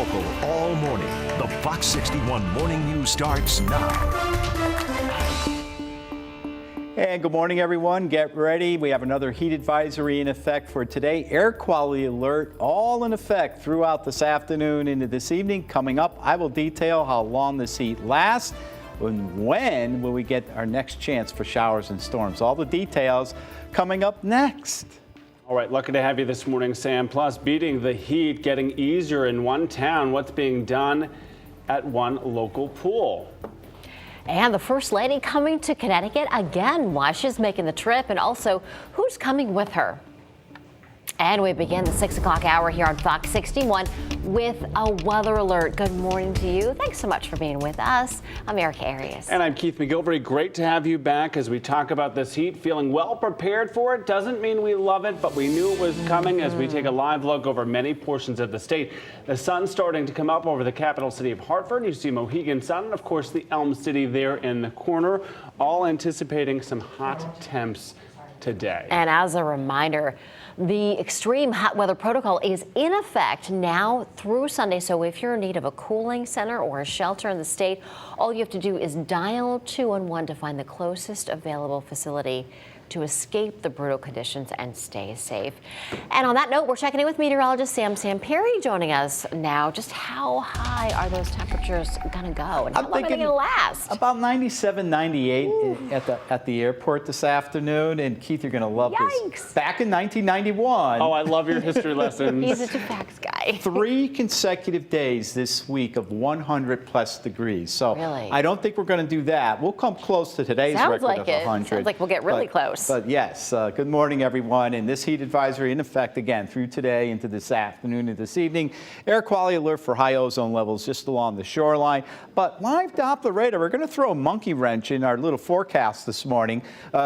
local all morning. The Fox 61 Morning News starts now. And good morning, everyone. Get ready. We have another heat advisory in effect for today. Air quality alert all in effect throughout this afternoon into this evening. Coming up, I will detail how long this heat lasts and when will we get our next chance for showers and storms. All the details coming up next. All right, lucky to have you this morning, Sam. Plus, beating the heat, getting easier in one town. What's being done at one local pool? And the First Lady coming to Connecticut again. Why she's making the trip, and also who's coming with her. And we begin the 6 o'clock hour here on Fox 61 with a weather alert. Good morning to you. Thanks so much for being with us. I'm Erica Arias. And I'm Keith McGilvery. Great to have you back as we talk about this heat. Feeling well prepared for it. Doesn't mean we love it, but we knew it was coming as we take a live look over many portions of the state. The sun's starting to come up over the capital city of Hartford. You see Mohegan Sun and, of course, the Elm City there in the corner, all anticipating some hot temps today. And as a reminder, the extreme hot weather protocol is in effect now through Sunday. So if you're in need of a cooling center or a shelter in the state, all you have to do is dial 211 to find the closest available facility to escape the brutal conditions and stay safe. And on that note, we're checking in with meteorologist Sam Perry joining us now. Just how high are those temperatures going to go, and how long are they going to last? About 97, 98 at the airport this afternoon. And Keith, you're going to love this. Back in 1991. Oh, I love your history lessons. He's a facts guy. 3 consecutive days this week of 100 plus degrees. So really? I don't think we're going to do that. We'll come close to today's record of 100. Sounds like we'll get really close. But yes, good morning, everyone. And this heat advisory in effect again through today into this afternoon and this evening. Air quality alert for high ozone levels just along the shoreline. But live Doppler radar, we're going to throw a monkey wrench in our little forecast this morning.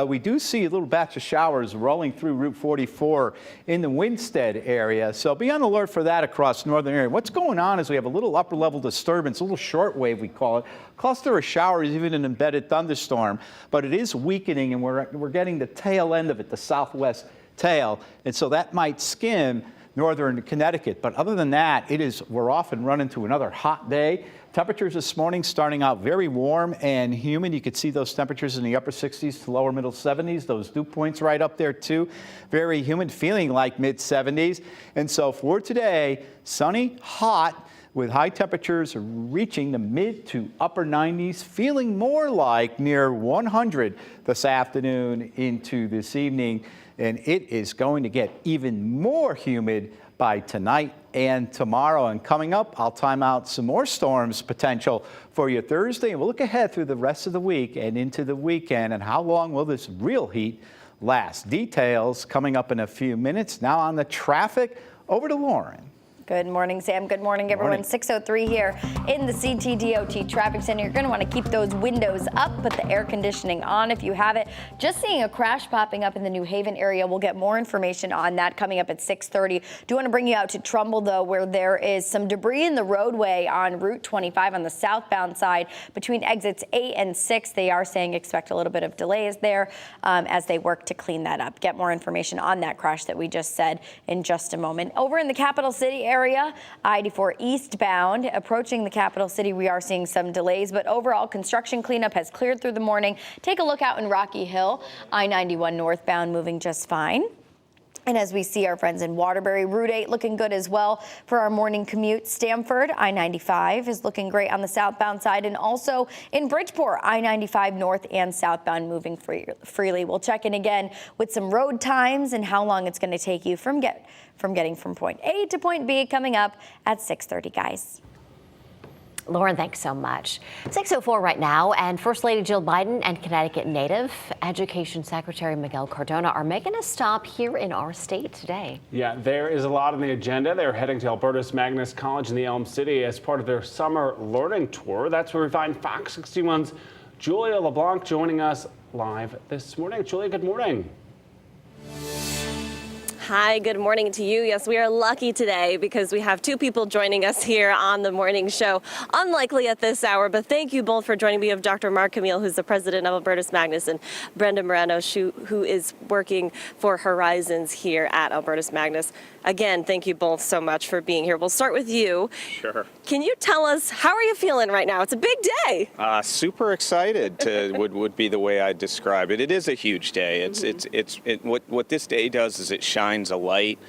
We do see a little batch of showers rolling through Route 44 in the Winstead area. So be on alert for that across northern area. What's going on is we have a little upper level disturbance, a little shortwave we call it. Cluster of showers, even an embedded thunderstorm, but it is weakening, and we're getting the tail end of it, the southwest tail, and so that might skim northern Connecticut. But other than that, we're off and running to another hot day. Temperatures this morning starting out very warm and humid. You could see those temperatures in the upper 60s to lower middle 70s. Those dew points right up there too. Very humid, feeling like mid 70s. And so for today, sunny, hot, with high temperatures reaching the mid to upper 90s, feeling more like near 100 this afternoon into this evening. And it is going to get even more humid by tonight and tomorrow. And coming up, I'll time out some more storms potential for you Thursday. And we'll look ahead through the rest of the week and into the weekend. And how long will this real heat last? Details coming up in a few minutes. Now on the traffic, over to Lauren. Good morning, Sam. Good morning, everyone. 6:03 here in the CTDOT Traffic Center. You're going to want to keep those windows up, put the air conditioning on if you have it. Just seeing a crash popping up in the New Haven area. We'll get more information on that coming up at 6:30. Do want to bring you out to Trumbull, though, where there is some debris in the roadway on Route 25 on the southbound side between exits 8 and 6. They are saying expect a little bit of delays there as they work to clean that up. Get more information on that crash that we just said in just a moment. Over in the capital city area, I-84 eastbound approaching the capital city, we are seeing some delays, but overall construction cleanup has cleared through the morning. Take a look out in Rocky Hill, I-91 northbound moving just fine. And as we see our friends in Waterbury, Route 8 looking good as well for our morning commute. Stamford, I-95 is looking great on the southbound side. And also in Bridgeport, I-95 north and southbound moving freely. We'll check in again with some road times and how long it's going to take you from getting from point A to point B coming up at 6:30, guys. Lauren, thanks so much. 6:04 right now, and First Lady Jill Biden and Connecticut native Education Secretary Miguel Cardona are making a stop here in our state today. Yeah, there is a lot on the agenda. They're heading to Albertus Magnus College in the Elm City as part of their summer learning tour. That's where we find Fox 61's Julia LeBlanc joining us live this morning. Julia, good morning. Hi, good morning to you. Yes, we are lucky today because we have two people joining us here on the morning show. Unlikely at this hour, but thank you both for joining me. We have Dr. Mark Camille, who's the president of Albertus Magnus, and Brenda Morano, who is working for Horizons here at Albertus Magnus. Again, thank you both so much for being here. We'll start with you. Sure. Can you tell us, how are you feeling right now? It's a big day. Super excited would be the way I'd describe it. It is a huge day. What this day does is it shines a light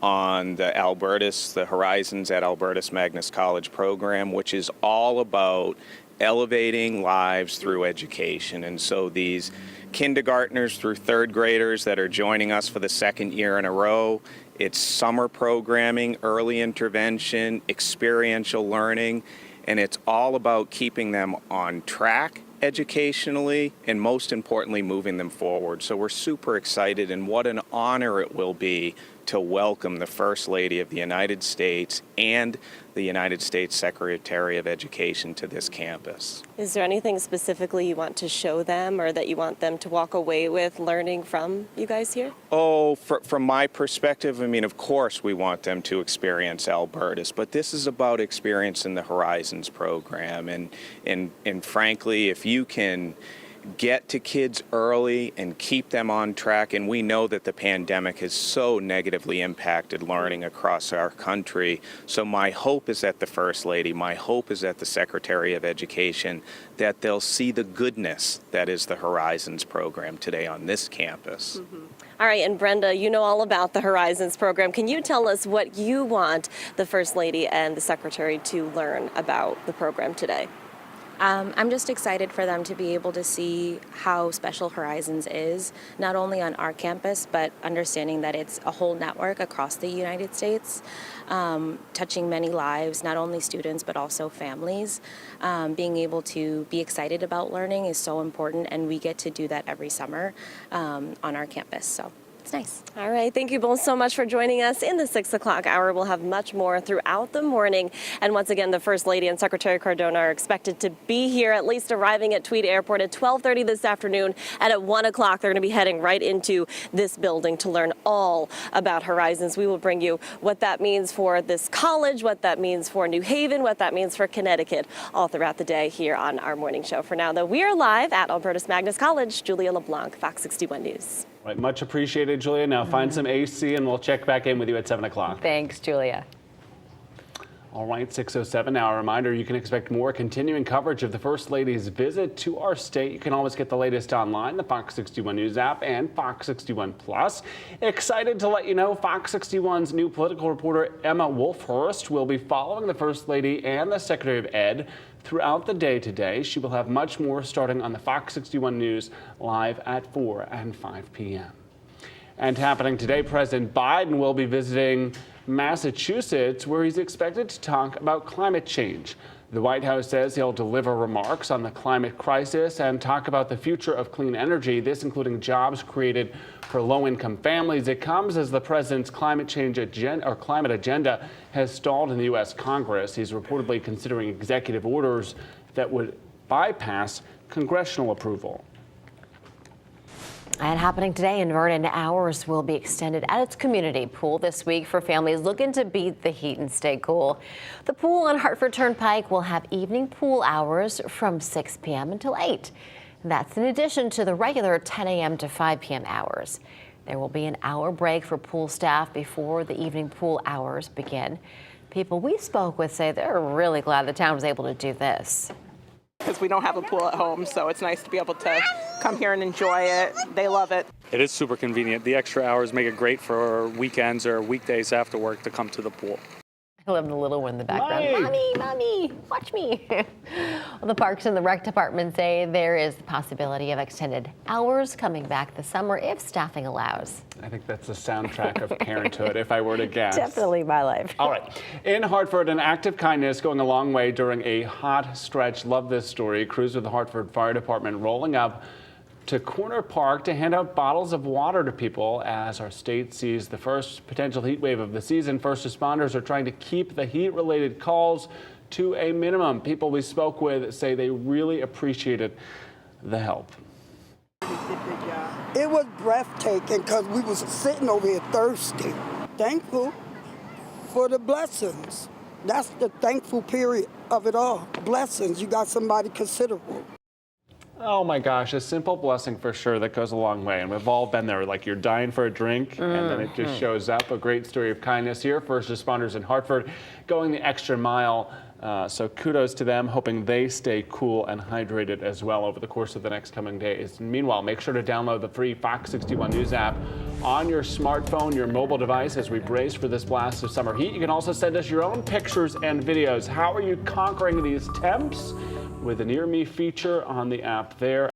on the Horizons at Albertus Magnus College program, which is all about elevating lives through education. And so these kindergartners through third graders that are joining us for the second year in a row, it's summer programming, early intervention, experiential learning, and it's all about keeping them on track educationally and most importantly moving them forward. So we're super excited, and what an honor it will be to welcome the First Lady of the United States and the United States Secretary of Education to this campus. Is there anything specifically you want to show them or that you want them to walk away with learning from you guys here? Oh, from my perspective, I mean, of course we want them to experience Albertus, but this is about experiencing the Horizons program. And frankly, if you can get to kids early and keep them on track, and we know that the pandemic has so negatively impacted learning across our country. So my hope is that the First Lady, my hope is that the Secretary of Education, that they'll see the goodness that is the Horizons program today on this campus. Mm-hmm. All right, and Brenda, you know all about the Horizons program. Can you tell us what you want the First Lady and the Secretary to learn about the program today? I'm just excited for them to be able to see how special Horizons is, not only on our campus, but understanding that it's a whole network across the United States, touching many lives, not only students, but also families. Being able to be excited about learning is so important, and we get to do that every summer on our campus. So it's nice. All right. Thank you both so much for joining us in the 6 o'clock hour. We'll have much more throughout the morning. And once again, the First Lady and Secretary Cardona are expected to be here, at least arriving at Tweed Airport at 12:30 this afternoon. And at 1 o'clock, they're going to be heading right into this building to learn all about Horizons. We will bring you what that means for this college, what that means for New Haven, what that means for Connecticut, all throughout the day here on our morning show. For now, though, we are live at Albertus Magnus College. Julia LeBlanc, Fox 61 News. Right, much appreciated, Julia. Now find some AC and we'll check back in with you at 7 o'clock. Thanks, Julia. All right, 6:07 now. A reminder, you can expect more continuing coverage of the First Lady's visit to our state. You can always get the latest online, the Fox 61 News app and Fox 61 Plus. Excited to let you know Fox 61's new political reporter Emma Wolfhurst will be following the First Lady and the Secretary of Ed throughout the day today. She will have much more starting on the Fox 61 News live at 4 and 5 p.m. And happening today, President Biden will be visiting Massachusetts, where he's expected to talk about climate change. The White House says he'll deliver remarks on the climate crisis and talk about the future of clean energy, this including jobs created for low-income families. It comes as the president's climate agenda has stalled in the U.S. Congress. He's reportedly considering executive orders that would bypass congressional approval. And happening today in Vernon, hours will be extended at its community pool this week for families looking to beat the heat and stay cool. The pool on Hartford Turnpike will have evening pool hours from 6 p.m. until 8. That's in addition to the regular 10 a.m. to 5 p.m. hours. There will be an hour break for pool staff before the evening pool hours begin. People we spoke with say they're really glad the town was able to do this. Because we don't have a pool at home, so it's nice to be able to come here and enjoy it. They love it. It is super convenient. The extra hours make it great for weekends or weekdays after work to come to the pool. I love the little one in the background. Mommy, mommy, watch me. Well, the Parks and the Rec Department say there is the possibility of extended hours coming back this summer if staffing allows. I think that's the soundtrack of parenthood, if I were to guess. Definitely my life. All right. In Hartford, an act of kindness going a long way during a hot stretch. Love this story. Crews with the Hartford Fire Department rolling up to Corner Park to hand out bottles of water to people as our state sees the first potential heat wave of the season. First responders are trying to keep the heat-related calls to a minimum. People we spoke with say they really appreciated the help. It was breathtaking because we was sitting over here thirsty. Thankful for the blessings. That's the thankful period of it all. Blessings. You got somebody considerable. Oh my gosh, a simple blessing for sure that goes a long way. And we've all been there, like you're dying for a drink and then it just shows up. A great story of kindness here. First responders in Hartford going the extra mile. So kudos to them, hoping they stay cool and hydrated as well over the course of the next coming days. Meanwhile, make sure to download the free Fox 61 News app on your smartphone, your mobile device as we brace for this blast of summer heat. You can also send us your own pictures and videos. How are you conquering these temps? With a Near Me feature on the app there.